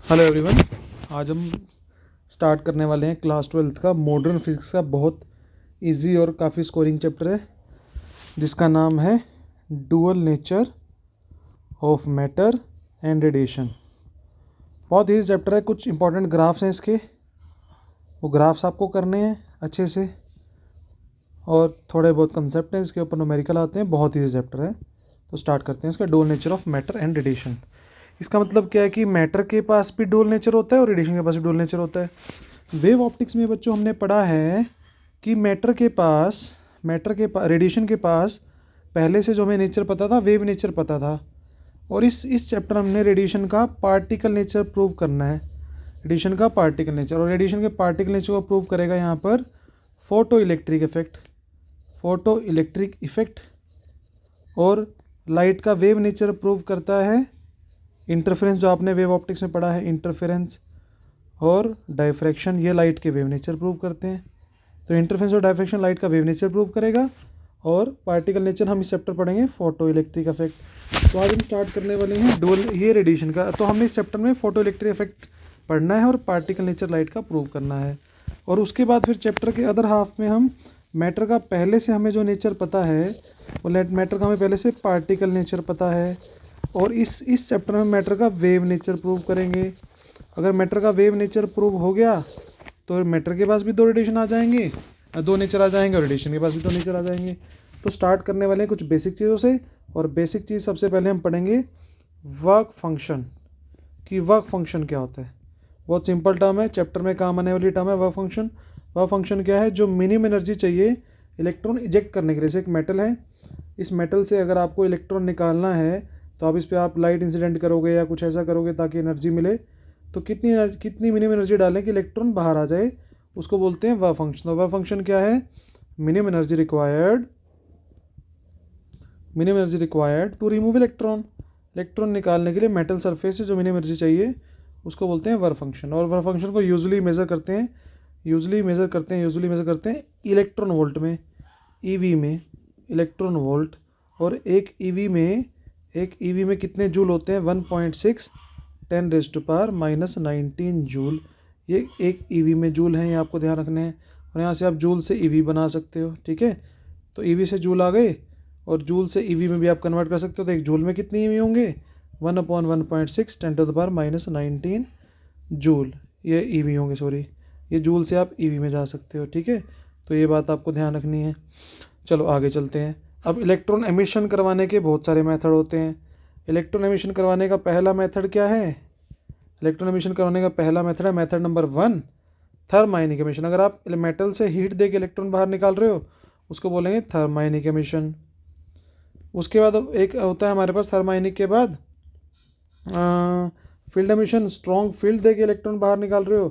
Hello everyone. आज हम start करने वाले हैं क्लास 12th का मॉडर्न फिजिक्स का बहुत इजी और काफ़ी स्कोरिंग चैप्टर है जिसका नाम है dual nature of matter and radiation. बहुत इजी चैप्टर है। कुछ इंपॉर्टेंट ग्राफ्स हैं इसके, वो ग्राफ्स आपको करने हैं अच्छे से, और थोड़े बहुत कंसेप्ट हैं इसके ऊपर, न्यूमेरिकल आते हैं। बहुत इजी चैप्टर है, तो स्टार्ट करते हैं इसका। Dual nature of matter and radiation. इसका मतलब क्या है कि मैटर के पास भी डुअल नेचर होता है और रेडिएशन के पास भी डुअल नेचर होता है। वेव ऑप्टिक्स में बच्चों हमने पढ़ा है कि रेडिएशन के पास पहले से जो हमें नेचर पता था, वेव नेचर पता था, और इस चैप्टर हमने रेडिएशन का पार्टिकल नेचर प्रूव करना है। रेडिएशन का पार्टिकल नेचर, और रेडिएशन के पार्टिकल नेचर को प्रूव करेगा यहाँ पर फोटो इलेक्ट्रिक इफेक्ट, और लाइट का वेव नेचर प्रूव करता है इंटरफेरेंस, जो आपने वेव ऑप्टिक्स में पढ़ा है, इंटरफेरेंस और डायफ्रैक्शन, ये लाइट के वेव नेचर प्रूव करते हैं। तो इंटरफेरेंस और डायफ्रैक्शन लाइट का वेव नेचर प्रूव करेगा, और पार्टिकल नेचर हम इस चैप्टर पढ़ेंगे फोटो इलेक्ट्रिक इफेक्ट। तो आज हम स्टार्ट करने वाले हैं डुअल, ये रेडिएशन का। तो हमने इस चैप्टर में फोटो इलेक्ट्रिक इफेक्ट पढ़ना है और पार्टिकल नेचर लाइट का प्रूव करना है। और उसके बाद फिर चैप्टर के अदर हाफ में हम मैटर का पहले से हमें जो नेचर पता है, वो मैटर का हमें पहले से पार्टिकल नेचर पता है, और इस चैप्टर में मैटर का वेव नेचर प्रूव करेंगे। अगर मैटर का वेव नेचर प्रूव हो गया तो मैटर के पास भी दो नेचर आ जाएंगे, और रेडिएशन के पास भी दो नेचर आ जाएंगे। तो स्टार्ट करने वाले हैं कुछ बेसिक चीज़ों से, और बेसिक चीज़ सबसे पहले हम पढ़ेंगे वर्क फंक्शन, कि वर्क फंक्शन क्या होता है। बहुत सिंपल टर्म है, चैप्टर में काम आने वाली टर्म है वर्क फंक्शन। वर्क फंक्शन क्या है? जो मिनिमम एनर्जी चाहिए इलेक्ट्रॉन इजेक्ट करने के लिए। जैसे एक मेटल है, इस मेटल से अगर आपको इलेक्ट्रॉन निकालना है तो आप इस पर आप लाइट इंसिडेंट करोगे या कुछ ऐसा करोगे ताकि एनर्जी मिले। तो कितनी मिनिमम एनर्जी डालें कि इलेक्ट्रॉन बाहर आ जाए, उसको बोलते हैं वर्क फंक्शन। तो वर्क फंक्शन क्या है? Minimum energy required to remove electron निकालने के लिए मेटल सरफेस से जो मिनिमम एनर्जी चाहिए उसको बोलते हैं वर्क फंक्शन। और वर्क फंक्शन को यूजुअली मेज़र करते हैं इलेक्ट्रॉन वोल्ट में, ईवी में, इलेक्ट्रॉन वोल्ट। और एक ईवी में कितने जूल होते हैं? 1.6 10⁻⁻19 जूल। ये एक ईवी में जूल हैं, ये आपको ध्यान रखने हैं। और यहाँ से आप जूल से ईवी बना सकते हो, ठीक है। तो ईवी से जूल आ गए, और जूल से ईवी में भी आप कन्वर्ट कर सकते हो। तो एक जूल में कितनी ईवी होंगे? 1/1.6 10⁻⁻19 जूल, ये ईवी होंगे, सॉरी, ये जूल से आप ईवी में जा सकते हो, ठीक है। तो ये बात आपको ध्यान रखनी है। चलो आगे चलते हैं। अब इलेक्ट्रॉन एमिशन करवाने के बहुत सारे मेथड होते हैं। इलेक्ट्रॉन एमिशन करवाने का पहला मेथड क्या है? इलेक्ट्रॉन एमिशन करवाने का पहला मेथड है मेथड नंबर 1, थर्माइनिक एमिशन। अगर आप मेटल से हीट दे के इलेक्ट्रॉन बाहर निकाल रहे हो उसको बोलेंगे थर्माइनिक एमिशन। उसके बाद एक होता है हमारे पास थर्माइनिक के बाद फील्ड एमिशन। स्ट्रॉन्ग फील्ड दे के इलेक्ट्रॉन बाहर निकाल रहे हो,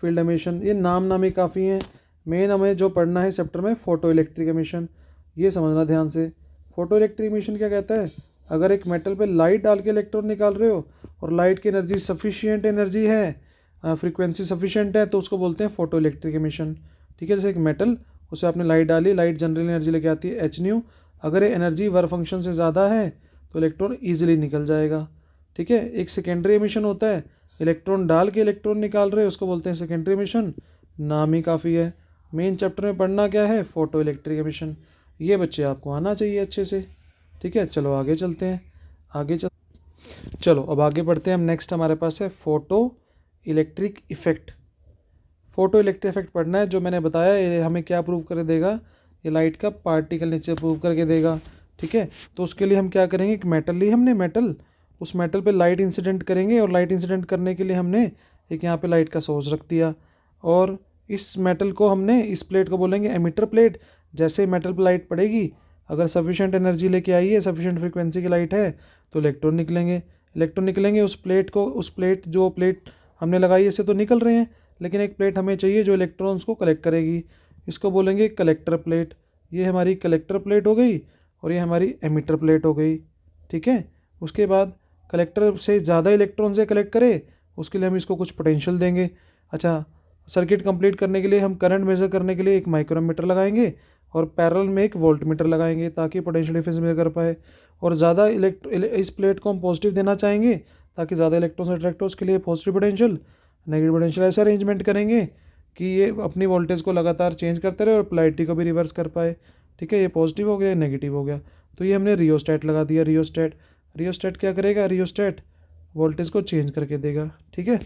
फील्ड एमिशन। ये नाम ही काफ़ी हैं। मेन हमें जो पढ़ना है चैप्टर में फोटो इलेक्ट्रिक एमिशन, ये समझना ध्यान से। फोटो इलेक्ट्रिक एमिशन क्या कहता है? अगर एक मेटल पे लाइट डाल के इलेक्ट्रॉन निकाल रहे हो और लाइट की एनर्जी सफिशिएंट एनर्जी है, फ्रीक्वेंसी सफिशिएंट है, तो उसको बोलते हैं फोटो इलेक्ट्रिक एमिशन, ठीक है। जैसे एक मेटल, उसे आपने लाइट डाली, लाइट जनरल एनर्जी लेके आती है h²। अगर ये एनर्जी वर्क फंक्शन से ज़्यादा है तो इलेक्ट्रॉन ईजिली निकल जाएगा, ठीक है। एक सेकेंडरी एमिशन होता है, इलेक्ट्रॉन डाल के इलेक्ट्रॉन निकाल रहे हैं, उसको बोलते हैं सेकेंडरी एमिशन। नाम ही काफ़ी है। मेन चैप्टर में पढ़ना क्या है? Photo electric emission. ये बच्चे आपको आना चाहिए अच्छे से, ठीक है। चलो आगे चलते हैं। चलो अब आगे बढ़ते हैं हम। नेक्स्ट हमारे पास है photo electric effect. Photo electric effect पढ़ना है। जो मैंने बताया ये हमें क्या प्रूव कर देगा? ये लाइट का पार्टिकल नेचर प्रूव करके देगा, ठीक है। तो उसके लिए हम क्या करेंगे? एक मेटल ली हमने, उस मेटल पे लाइट इंसिडेंट करेंगे, और लाइट इंसिडेंट करने के लिए हमने एक यहाँ पे लाइट का सोर्स रख दिया, और इस मेटल को हमने, इस प्लेट को बोलेंगे एमिटर प्लेट। जैसे ही मेटल पर लाइट पड़ेगी, अगर सफिशिएंट एनर्जी लेके आई है, सफिशिएंट फ्रीक्वेंसी की लाइट है, तो इलेक्ट्रॉन निकलेंगे। उस प्लेट जो प्लेट हमने लगाई है, इससे तो निकल रहे हैं, लेकिन एक प्लेट हमें चाहिए जो इलेक्ट्रॉन्स को कलेक्ट करेगी, इसको बोलेंगे कलेक्टर प्लेट। ये हमारी कलेक्टर प्लेट हो गई, और ये हमारी एमिटर प्लेट हो गई, ठीक है। उसके बाद कलेक्टर से ज़्यादा इलेक्ट्रॉन से कलेक्ट करे, उसके लिए हम इसको कुछ पोटेंशियल देंगे। अच्छा, सर्किट कंप्लीट करने के लिए हम करंट मेज़र करने के लिए एक माइक्रोमीटर लगाएंगे, और पैरेलल में एक वोल्टमीटर लगाएंगे ताकि पोटेंशियल डिफरेंस मेजर कर पाए। और ज़्यादा इस प्लेट को हम पॉजिटिव देना चाहेंगे ताकि ज़्यादा इलेक्ट्रॉन्स अट्रैक्ट हो, उसके लिए पॉजिटिव पोटेंशियल, नेगेटिव पोटेंशियल। ऐसा अरेंजमेंट करेंगे कि ये अपनी वोल्टेज को लगातार चेंज करते रहे और पोलैरिटी को भी रिवर्स कर पाए। ठीक है, ये पॉजिटिव हो गया, नेगेटिव हो गया। तो ये हमने रियोस्टेट लगा दिया। रियोस्टेट क्या करेगा? रियोस्टेट वोल्टेज को चेंज करके देगा। ठीक है,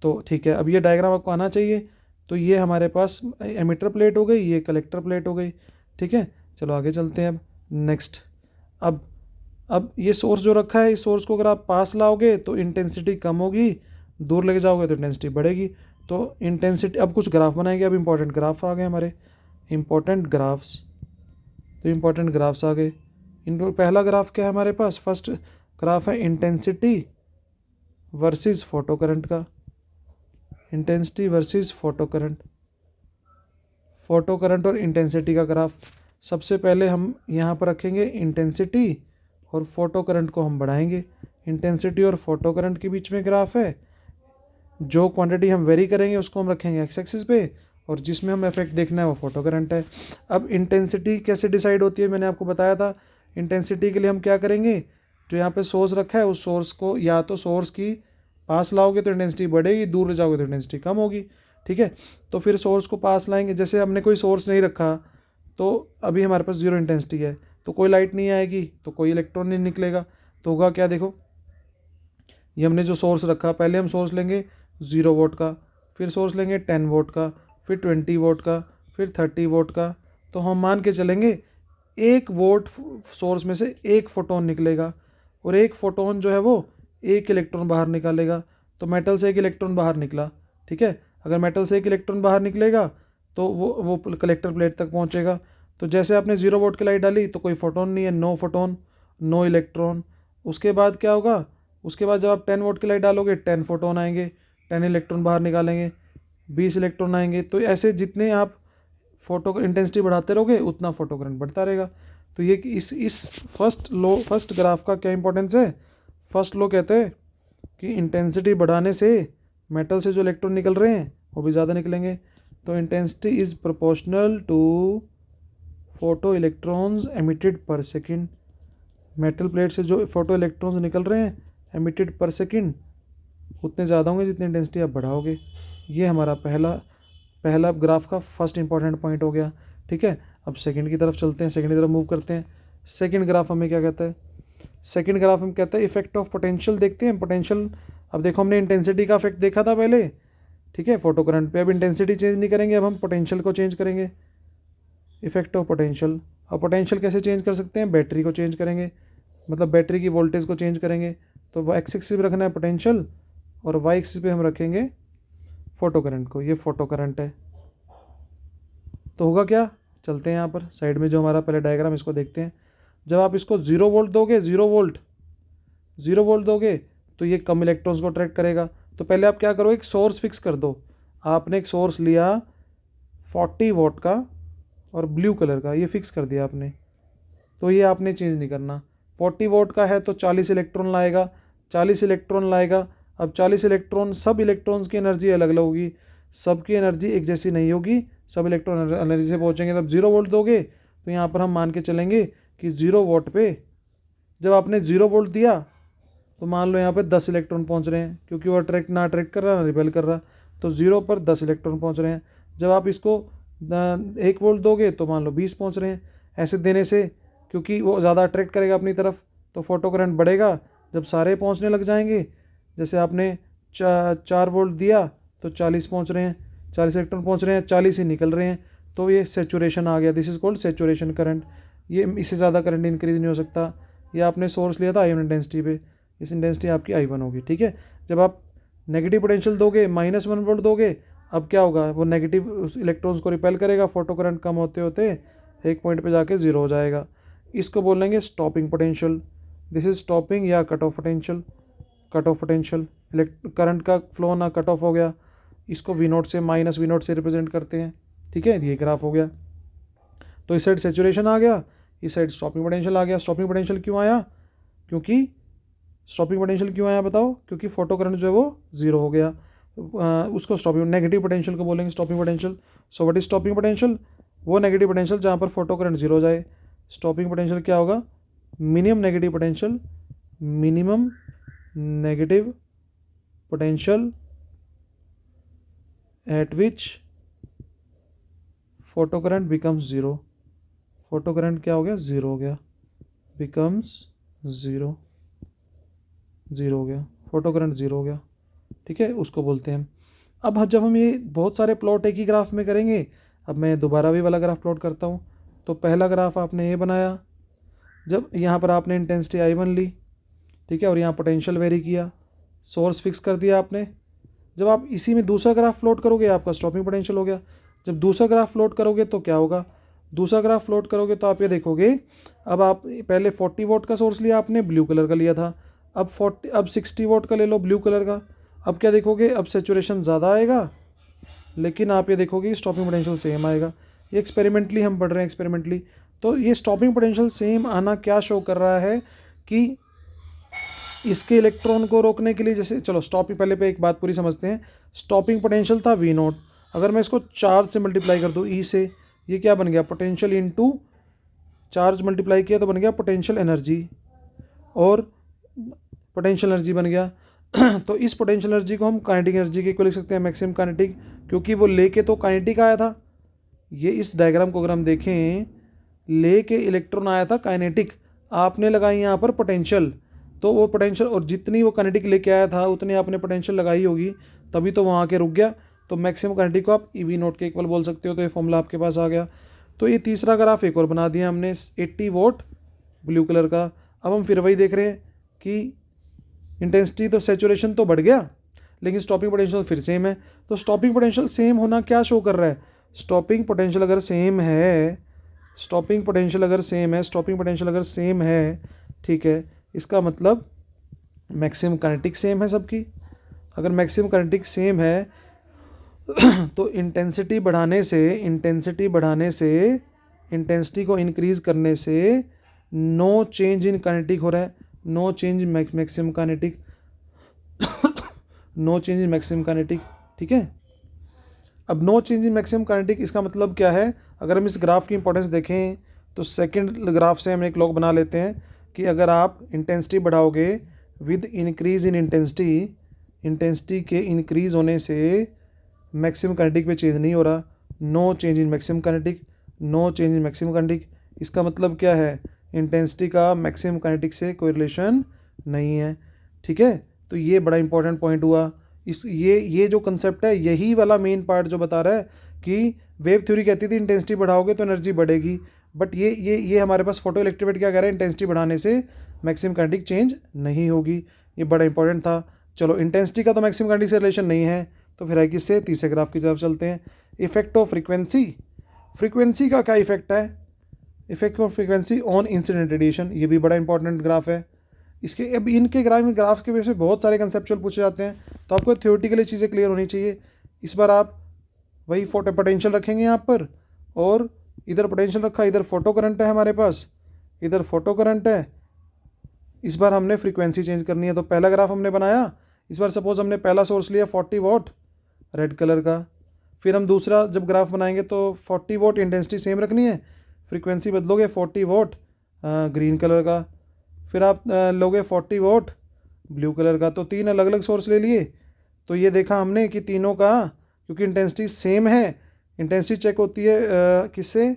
तो ठीक है, अब ये डायग्राम आपको आना चाहिए। तो ये हमारे पास एमिटर प्लेट हो गई, ये कलेक्टर प्लेट हो गई। ठीक है, चलो आगे चलते हैं। अब नेक्स्ट, अब ये सोर्स जो रखा है, इस सोर्स को अगर आप पास लाओगे तो इंटेंसिटी कम होगी, दूर लेके जाओगे तो इंटेंसिटी बढ़ेगी। तो इंटेंसिटी, अब कुछ ग्राफ बनाएंगे। अब इंपॉर्टेंट ग्राफ आ गए हमारे, इंपॉर्टेंट ग्राफ्स। तो इंपॉर्टेंट ग्राफ्स आ गए। इन पहला ग्राफ क्या है हमारे पास? फर्स्ट ग्राफ है इंटेंसिटी वर्सेस फोटो करंट का। इंटेंसिटी वर्सेस फोटो करंट और इंटेंसिटी का ग्राफ। सबसे पहले हम यहाँ पर रखेंगे इंटेंसिटी और फोटो करंट को हम बढ़ाएंगे। इंटेंसिटी और फोटो करंट के बीच में ग्राफ है। जो क्वांटिटी हम वेरी करेंगे उसको हम रखेंगे एक्स एक्सिस पे, और जिसमें हम इफेक्ट देखना है वो फोटो करंट है। अब इंटेंसिटी कैसे डिसाइड होती है, मैंने आपको बताया था। इंटेंसिटी के लिए हम क्या करेंगे? जो यहाँ पे सोर्स रखा है उस सोर्स को या तो सोर्स की पास लाओगे तो इंटेंसिटी बढ़ेगी, दूर ले जाओगे तो इंटेंसिटी कम होगी। ठीक है, तो फिर सोर्स को पास लाएंगे। जैसे हमने कोई सोर्स नहीं रखा तो अभी हमारे पास जीरो इंटेंसिटी है, तो कोई लाइट नहीं आएगी, तो कोई इलेक्ट्रॉन नहीं निकलेगा। तो होगा क्या? देखो, ये हमने जो सोर्स रखा, पहले हम सोर्स लेंगे 0 वोल्ट का, फिर सोर्स लेंगे 10 वोल्ट का, फिर 20 वोल्ट का, फिर 30 वोल्ट का। तो हम मान के चलेंगे 1 वोल्ट सोर्स में से 1 फोटोन निकलेगा, और 1 फोटोन जो है वो 1 इलेक्ट्रॉन बाहर निकालेगा। तो मेटल से 1 इलेक्ट्रॉन बाहर निकला। ठीक है, अगर मेटल से 1 इलेक्ट्रॉन बाहर निकलेगा तो वो कलेक्टर प्लेट तक पहुंचेगा। तो जैसे आपने 0 वोल्ट की लाइट डाली तो कोई फोटोन नहीं है, नो फोटोन, नो इलेक्ट्रॉन। उसके बाद क्या होगा? उसके बाद जब आप 10 वोल्ट की लाइट डालोगे 10 फोटोन आएंगे, 10 इलेक्ट्रॉन बाहर निकालेंगे, 20 इलेक्ट्रॉन आएंगे। तो ऐसे जितने आप फोटो इंटेंसिटी बढ़ाते रहोगे उतना फोटो करंट बढ़ता रहेगा। तो ये इस फर्स्ट ग्राफ का क्या इंपॉर्टेंस है? फर्स्ट लॉ कहते हैं कि इंटेंसिटी बढ़ाने से मेटल से जो इलेक्ट्रॉन निकल रहे हैं वो भी ज़्यादा निकलेंगे। तो intensity is proportional to photo electrons emitted per second. Metal plate से जो फोटो इलेक्ट्रॉन्स निकल रहे हैं एमिटेड पर सेकेंड उतने ज़्यादा होंगे जितनी इंटेंसिटी आप बढ़ाओगे। ये हमारा पहला ग्राफ का फर्स्ट इंपॉर्टेंट पॉइंट हो गया। ठीक है, अब सेकंड की तरफ चलते हैं, सेकंड की तरफ मूव करते हैं। सेकंड ग्राफ हमें क्या कहता है? सेकंड ग्राफ हम कहते हैं इफेक्ट ऑफ पोटेंशियल। देखते हैं पोटेंशियल। अब देखो, हमने इंटेंसिटी का इफेक्ट देखा था पहले, ठीक है, फोटो करंट पे। अब इंटेंसिटी चेंज नहीं करेंगे, अब हम पोटेंशियल को चेंज करेंगे। Effect of potential. अब पोटेंशियल कैसे चेंज कर सकते हैं? बैटरी को चेंज करेंगे, मतलब बैटरी की वोल्टेज को चेंज करेंगे। तो वो एक्स एक्सिस पे रखना है पोटेंशियल, और वाई एक्सिस पे हम रखेंगे फोटो करंट को। ये फोटो करंट है। तो होगा क्या? चलते हैं यहाँ पर साइड में जो हमारा पहले डायग्राम, इसको देखते हैं। जब आप इसको 0 वोल्ट दोगे, 0 वोल्ट दोगे तो ये कम इलेक्ट्रॉन्स को अट्रैक्ट करेगा। तो पहले आप क्या करो, एक सोर्स फिक्स कर दो। आपने एक सोर्स लिया 40 वोल्ट का और ब्लू कलर का, ये फिक्स कर दिया आपने। तो ये आपने चेंज नहीं करना। 40 वोल्ट का है तो 40 इलेक्ट्रॉन लाएगा, 40 इलेक्ट्रॉन लाएगा। अब 40 इलेक्ट्रॉन, सब इलेक्ट्रॉन्स की एनर्जी अलग अलग होगी, सबकी एनर्जी एक जैसी नहीं होगी, सब इलेक्ट्रॉन एनर्जी से पहुँचेंगे। तब 0 वोल्ट दोगे तो यहाँ पर हम मान के चलेंगे कि 0 वोल्ट पे जब आपने 0 वोल्ट दिया तो मान लो यहाँ पे 10 इलेक्ट्रॉन पहुँच रहे हैं, क्योंकि वो अट्रैक्ट कर रहा ना रिपेल कर रहा। तो 0 पर 10 इलेक्ट्रॉन पहुँच रहे हैं। जब आप इसको 1 वोल्ट दोगे तो मान लो 20 पहुँच रहे हैं। ऐसे देने से, क्योंकि वो ज़्यादा अट्रैक्ट करेगा अपनी तरफ, तो फोटो करंट बढ़ेगा। जब सारे पहुँचने लग जाएंगे, जैसे आपने 4 वोल्ट दिया तो 40 पहुँच रहे हैं, 40 इलेक्ट्रॉन पहुँच रहे हैं, 40 ही निकल रहे हैं। तो ये सेचुरेशन आ गया। This is called saturation current. ये इससे ज़्यादा करंट इंक्रीज नहीं हो सकता। ये आपने सोर्स लिया था I1 इंटेंसिटी पे, इस इंटेंसिटी आपकी I1 होगी। ठीक है, जब आप नेगेटिव पोटेंशियल दोगे, -1 वोल्ट दोगे, अब क्या होगा? वो नेगेटिव इलेक्ट्रॉन्स को रिपेल करेगा, फोटो करंट कम होते होते एक पॉइंट पे जाके 0 हो जाएगा। इसको बोलेंगे stopping potential. This is stopping या cut off potential. Cut off potential, current का फ्लो ना कट ऑफ हो गया। इसको V0 से -V0 से रिप्रेजेंट करते हैं। ठीक है, ये ग्राफ हो गया। तो इस साइड सेचुरेशन आ गया, इस साइड स्टॉपिंग पोटेंशियल आ गया। स्टॉपिंग पोटेंशियल क्यों आया? स्टॉपिंग पोटेंशियल क्यों आया बताओ? क्योंकि फोटो करंट जो है वो 0 हो गया। उसको स्टॉपिंग, नेगेटिव पोटेंशियल को बोलेंगे stopping potential. So what is stopping potential? वो नेगेटिव पोटेंशियल जहाँ पर फोटो करंट 0 हो जाए। स्टॉपिंग पोटेंशियल क्या होगा? Minimum negative potential, minimum negative potential at which photo current becomes zero. Photo current क्या हो गया, ज़ीरो हो गया, बिकम्स ज़ीरो, ज़ीरो हो गया, फोटो करंट ज़ीरो हो गया। ठीक है, उसको बोलते हैं। अब जब हम ये बहुत सारे प्लॉट एक ही ग्राफ में करेंगे, अब मैं दोबारा भी वाला ग्राफ प्लॉट करता हूँ। तो पहला ग्राफ आपने ये बनाया, जब यहाँ पर आपने इंटेंसिटी I1 ली, ठीक है, और यहाँ पोटेंशियल वेरी किया, सोर्स फिक्स कर दिया आपने। जब आप इसी में दूसरा ग्राफ प्लॉट करोगे, आपका स्टॉपिंग पोटेंशियल हो गया। जब दूसरा ग्राफ प्लॉट करोगे तो क्या होगा, दूसरा ग्राफ प्लॉट करोगे तो आप ये देखोगे, अब आप पहले 40 वोट का सोर्स लिया आपने, ब्लू कलर का लिया था, अब 60 वोट का ले लो, ब्लू कलर का। अब क्या देखोगे, अब सेचुरेशन ज़्यादा आएगा, लेकिन आप ये देखोगे स्टॉपिंग पोटेंशियल सेम आएगा। ये एक्सपेरिमेंटली हम पढ़ रहे हैं, एक्सपेरिमेंटली। तो ये स्टॉपिंग पोटेंशियल सेम आना क्या शो कर रहा है कि इसके इलेक्ट्रॉन को रोकने के लिए, जैसे चलो स्टॉपिंग, पहले पे एक बात पूरी समझते हैं। स्टॉपिंग पोटेंशियल था V0, अगर मैं इसको चार्ज से मल्टीप्लाई कर दूँ E से, ये क्या बन गया, पोटेंशियल इनटू चार्ज मल्टीप्लाई किया तो बन गया पोटेंशियल एनर्जी, और पोटेंशियल एनर्जी बन गया। तो इस पोटेंशियल एनर्जी को हम काइनेटिक एनर्जी के इक्वल लिख सकते हैं, मैक्सिमम काइनेटिक, क्योंकि वो लेके तो काइनेटिक आया था। ये इस डायग्राम को अगर हम देखें, लेके इलेक्ट्रॉन आया था काइनेटिक, आपने लगाई यहाँ पर पोटेंशियल, तो वो पोटेंशियल, और जितनी वो काइनेटिक लेके आया था उतनी आपने पोटेंशियल लगाई होगी, तभी तो वहाँ के रुक गया। तो मैक्सिमम काइनेटिक को आप EV0 के इक्वल बोल सकते हो। तो ये फॉर्मूला आपके पास आ गया। तो ये तीसरा ग्राफ एक और बना दिया हमने, 80 वोट ब्लू कलर का। अब हम फिर वही देख रहे हैं कि इंटेंसिटी तो सेचुरेशन तो बढ़ गया, लेकिन स्टॉपिंग पोटेंशियल फिर सेम है। तो स्टॉपिंग पोटेंशियल सेम होना क्या शो कर रहा है, स्टॉपिंग पोटेंशियल अगर सेम है, स्टॉपिंग पोटेंशियल अगर सेम है, स्टॉपिंग पोटेंशियल अगर सेम है, ठीक है, इसका मतलब मैक्सिमम काइनेटिक सेम है सबकी। अगर मैक्सिमम काइनेटिक सेम है तो इंटेंसिटी बढ़ाने से इंटेंसिटी को इंक्रीज़ करने से नो चेंज इन काइनेटिक हो रहा है, no change maximum kinetic, no change in maximum kinetic. ठीक है, अब no change in maximum kinetic, इसका मतलब क्या है, अगर हम इस ग्राफ की इंपॉर्टेंस देखें तो सेकंड ग्राफ से हम एक लॉग बना लेते हैं कि अगर आप इंटेंसिटी बढ़ाओगे विद इंक्रीज इन इंटेंसिटी के इंक्रीज होने से मैक्सिमम काइनेटिक पे चेंज नहीं हो रहा, no change in maximum kinetic, no change in maximum kinetic. इसका मतलब क्या है, इंटेंसिटी का मैक्सिमम काइनेटिक से कोई रिलेशन नहीं है। ठीक है, तो ये बड़ा इंपॉर्टेंट पॉइंट हुआ। ये जो कंसेप्ट है, यही वाला मेन पार्ट जो बता रहा है कि वेव थ्योरी कहती थी इंटेंसिटी बढ़ाओगे तो एनर्जी बढ़ेगी, बट ये हमारे पास फोटो इलेक्ट्रिक क्या कह रहा है, इंटेंसिटी बढ़ाने से मैक्सिमम काइनेटिक चेंज नहीं होगी। ये बड़ा इंपॉर्टेंट था। चलो, इंटेंसिटी का तो मैक्सिमम काइनेटिक से रिलेशन नहीं है, तो फिर है किससे, तीसरे ग्राफ की तरफ चलते हैं। इफेक्ट ऑफ फ्रीक्वेंसी, फ्रीक्वेंसी का क्या इफेक्ट है, effect of frequency on incident radiation, ये भी बड़ा इंपॉर्टेंट ग्राफ है। इसके अब इनके ग्राफ के बेस पे बहुत सारे कंसेप्चुअल पूछे जाते हैं, तो आपको थ्योरेटिकली चीज़ें क्लियर होनी चाहिए। इस बार आप वही फोटो पोटेंशियल रखेंगे यहाँ पर, और इधर पोटेंशियल रखा, इधर फोटो करंट है हमारे पास, इधर फोटो करंट है। इस बार हमने फ्रीक्वेंसी चेंज करनी है। तो पहला ग्राफ हमने बनाया, इस बार सपोज हमने पहला सोर्स लिया 40 वोट रेड कलर का, फिर हम दूसरा जब ग्राफ बनाएंगे तो 40 वोट इंटेंसिटी सेम रखनी है, फ्रीक्वेंसी बदलोगे 40 वोट ग्रीन कलर का, फिर आप लोगे 40 वोट ब्लू कलर का। तो तीन अलग अलग सोर्स ले लिए। तो ये देखा हमने कि तीनों का, क्योंकि इंटेंसिटी सेम है, इंटेंसिटी चेक होती है किससे,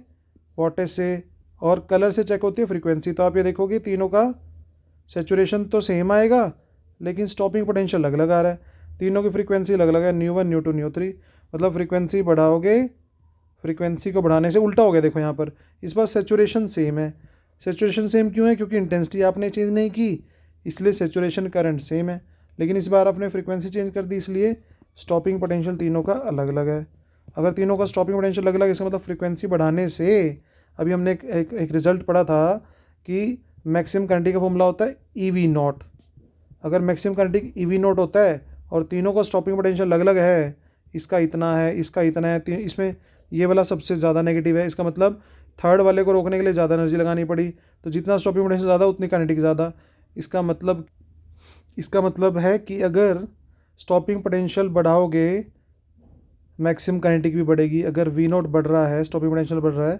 वोल्टेज से, और कलर से चेक होती है फ्रीक्वेंसी। तो आप ये देखोगे तीनों का सेचुरेशन तो सेम आएगा, लेकिन स्टॉपिंग पोटेंशियल अलग अलग आ रहा है। तीनों की फ्रीक्वेंसी अलग अलग है, न्यू 1 न्यू 2 न्यू 3, मतलब फ्रीक्वेंसी बढ़ाओगे, फ्रीक्वेंसी को बढ़ाने से उल्टा हो गया। देखो यहाँ पर इस बार सेचुरेशन सेम है। सेचुरेशन सेम क्यों है, क्योंकि इंटेंसिटी आपने चेंज नहीं की, इसलिए सेचुरेशन करंट सेम है। लेकिन इस बार आपने फ्रीक्वेंसी चेंज कर दी, इसलिए स्टॉपिंग पोटेंशियल तीनों का अलग अलग है। अगर तीनों का स्टॉपिंग पोटेंशियल अलग अलग, इसका मतलब फ्रीक्वेंसी बढ़ाने से, अभी हमने एक रिजल्ट पढ़ा था कि मैक्सिमम काइनेटिक का फॉर्मूला होता है EV0। अगर मैक्सिमम काइनेटिक EV0 होता है और तीनों का स्टॉपिंग पोटेंशियल अलग अलग है, इसका इतना है, इसका इतना है, इसमें ये वाला सबसे ज़्यादा नेगेटिव है, इसका मतलब थर्ड वाले को रोकने के लिए ज़्यादा एनर्जी लगानी पड़ी। तो जितना स्टॉपिंग पोटेंशियल ज़्यादा उतनी काइनेटिक ज़्यादा। इसका मतलब है कि अगर स्टॉपिंग पोटेंशियल बढ़ाओगे मैक्सिमम काइनेटिक भी बढ़ेगी। अगर V0 बढ़ रहा है, स्टॉपिंग पोटेंशियल बढ़ रहा है,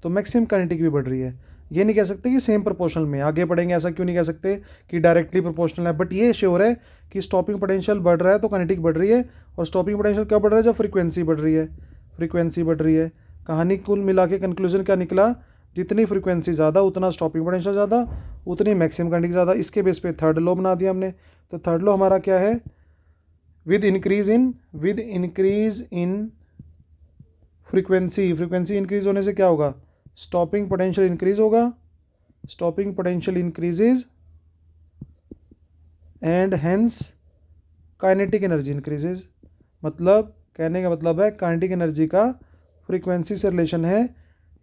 तो मैक्सिमम काइनेटिक भी बढ़ रही है। ये नहीं कह सकते कि सेम प्रोपोर्शनल में आगे बढ़ेंगे, ऐसा क्यों नहीं कह सकते कि डायरेक्टली प्रोपोर्शनल है, बट ये श्योर है कि स्टॉपिंग पोटेंशियल बढ़ रहा है तो काइनेटिक बढ़ रही है, और स्टॉपिंग पोटेंशियल कब बढ़ रहा है, जब फ्रीक्वेंसी बढ़ रही है, फ्रीक्वेंसी बढ़ रही है। कहानी कुल मिला के कंक्लूजन क्या निकला, जितनी फ्रीक्वेंसी ज़्यादा उतना स्टॉपिंग पोटेंशियल ज़्यादा, उतनी मैक्सिमम काइनेटिक ज़्यादा। इसके बेस पे थर्ड लॉ बना दिया हमने। तो थर्ड लॉ हमारा क्या है, with increase in frequency increase होने से क्या होगा, स्टॉपिंग पोटेंशियल इंक्रीज होगा, stopping potential increases and hence kinetic energy increases. मतलब कहने का मतलब है काइनेटिक एनर्जी का फ्रीक्वेंसी से रिलेशन है,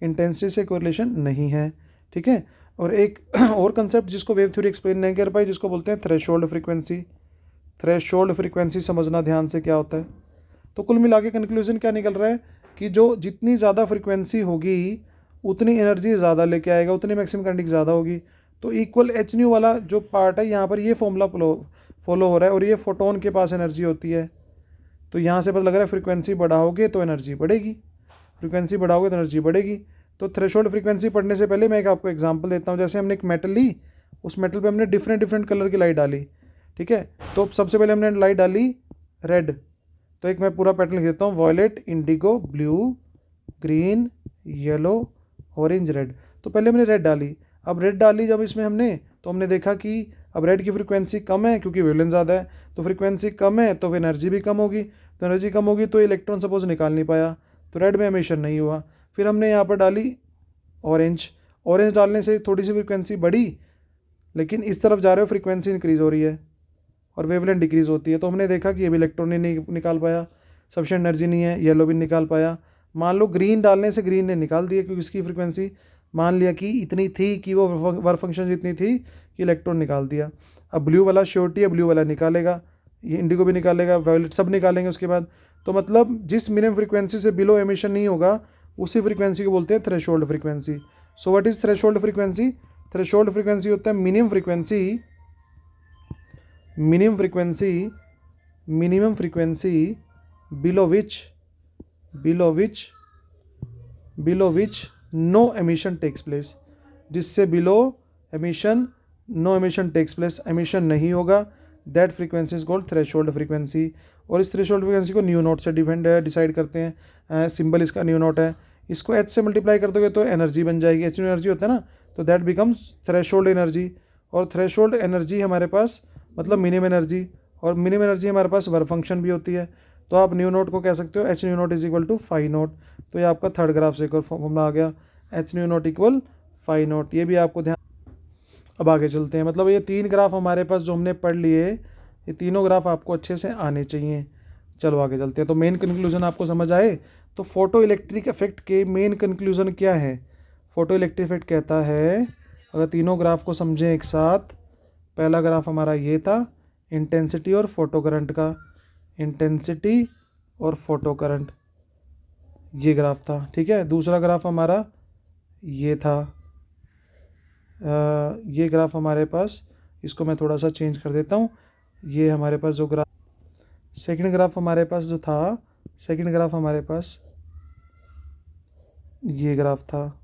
इंटेंसिटी से कोई रिलेशन नहीं है, ठीक है। और एक और कंसेप्ट जिसको वेव थ्योरी एक्सप्लेन नहीं कर पाई, जिसको बोलते हैं थ्रेशोल्ड फ्रीक्वेंसी। थ्रेशोल्ड फ्रीक्वेंसी समझना ध्यान से क्या होता है। तो कुल मिला के कंक्लूजन क्या निकल रहा है कि जो जितनी ज़्यादा फ्रीक्वेंसी होगी उतनी एनर्जी ज़्यादा लेके आएगा, उतनी मैक्सिमम काइनेटिक ज़्यादा होगी। तो इक्वल एच न्यू वाला जो पार्ट है यहाँ पर ये फॉर्मूला फॉलो हो रहा है, और ये फोटोन के पास एनर्जी होती है। तो यहाँ से पता लग रहा है फ्रीक्वेंसी बढ़ाओगे तो एनर्जी बढ़ेगी, फ्रीक्वेंसी बढ़ाओगे तो एनर्जी बढ़ेगी। तो थ्रेशोल्ड फ्रीक्वेंसी पढ़ने से पहले मैं एक आपको एग्जांपल देता हूँ। जैसे हमने एक मेटल ली, उस मेटल पे हमने डिफरेंट डिफरेंट कलर की लाइट डाली, ठीक है। तो सबसे पहले हमने लाइट डाली रेड, तो एक मैं पूरा पैटर्न लिख देता हूँ, violet, indigo, blue, green, yellow, orange, red. तो पहले हमने रेड डाली। अब रेड डाली जब इसमें हमने, तो हमने देखा कि अब रेड की फ्रीक्वेंसी कम है क्योंकि वेवलेंथ ज़्यादा है, तो फ्रीक्वेंसी कम है तो एनर्जी भी कम होगी, तो एनर्जी कम होगी तो इलेक्ट्रॉन सपोज निकाल नहीं पाया, तो रेड में एमिशन नहीं हुआ। फिर हमने यहाँ पर डाली ऑरेंज, ऑरेंज डालने से थोड़ी सी फ्रीक्वेंसी बढ़ी, लेकिन इस तरफ जा रहे हो फ्रीक्वेंसी इंक्रीज़ हो रही है और वेवलेंथ डिक्रीज़ होती है। तो हमने देखा कि ये भी इलेक्ट्रॉन नहीं निकाल पाया, सफिशिएंट एनर्जी नहीं है, येलो भी निकाल पाया। मान लो ग्रीन डालने से ग्रीन ने निकाल दिया क्योंकि इसकी फ्रीक्वेंसी मान लिया कि इतनी थी कि वो वर्क फंक्शन जितनी थी कि इलेक्ट्रॉन निकाल दिया। अब ब्लू वाला श्योरिटी है, ब्लू वाला निकालेगा, ये इंडिगो भी निकालेगा, वायलेट सब निकालेंगे उसके बाद। तो मतलब जिस मिनिमम फ्रीक्वेंसी से बिलो एमिशन नहीं होगा उसी फ्रीक्वेंसी को बोलते हैं threshold frequency. So what is threshold frequency? Threshold frequency होता है minimum frequency below which no emission takes place, जिससे below emission no emission takes place, emission नहीं होगा, that frequency is called threshold frequency. और इस थ्रेशोल्ड फ्रीक्वेंसी को nu naught से decide करते हैं, सिंबल इसका न्यू नोट है। इसको एच से मल्टीप्लाई कर दोगे तो एनर्जी बन जाएगी, एच एनर्जी होता है ना, तो दैट बिकम्स थ्रेशोल्ड एनर्जी। और थ्रेशोल्ड एनर्जी हमारे पास मतलब मिनिमम एनर्जी, और मिनिमम एनर्जी हमारे पास वर्क फंक्शन भी होती है। तो आप न्यू नोट को कह सकते हो H nu naught is equal to phi naught. तो ये आपका थर्ड ग्राफ से एक और फॉर्मूला आ गया, H nu naught equal phi naught. ये भी आपको ध्यान। अब आगे चलते हैं, मतलब ये तीन ग्राफ हमारे पास जो हमने पढ़ लिए, ये तीनों ग्राफ आपको अच्छे से आने चाहिए। चलो आगे चलते हैं। तो मेन कंक्लूजन आपको समझ आए। तो फोटो इलेक्ट्रिक इफेक्ट के मेन कंक्लूजन क्या है? फोटो इलेक्ट्रिक इफेक्ट कहता है, अगर तीनों ग्राफ को समझें एक साथ, पहला ग्राफ हमारा ये था इंटेंसिटी और फोटो करंट का, इंटेंसिटी और फोटो करंट, ये ग्राफ था, ठीक है। दूसरा ग्राफ हमारा ये था, ये ग्राफ हमारे पास, इसको मैं थोड़ा सा चेंज कर देता हूँ। ये हमारे पास जो ग्राफ, सेकंड ग्राफ हमारे पास जो था, सेकंड ग्राफ हमारे पास ये ग्राफ था,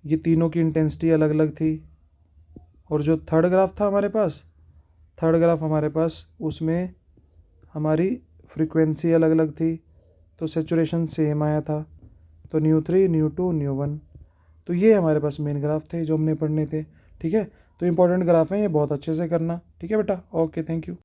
ये तीनों की इंटेंसिटी अलग अलग थी। और जो थर्ड ग्राफ था हमारे पास, थर्ड ग्राफ हमारे पास, उसमें हमारी फ्रीक्वेंसी अलग अलग थी, तो सेचुरेशन सेम आया था। तो न्यू 3, न्यू 2, न्यू 1। तो ये हमारे पास मेन ग्राफ थे जो हमने पढ़ने थे, ठीक है। तो इंपॉर्टेंट ग्राफ हैं ये, बहुत अच्छे से करना, ठीक है बेटा। Okay, thank you.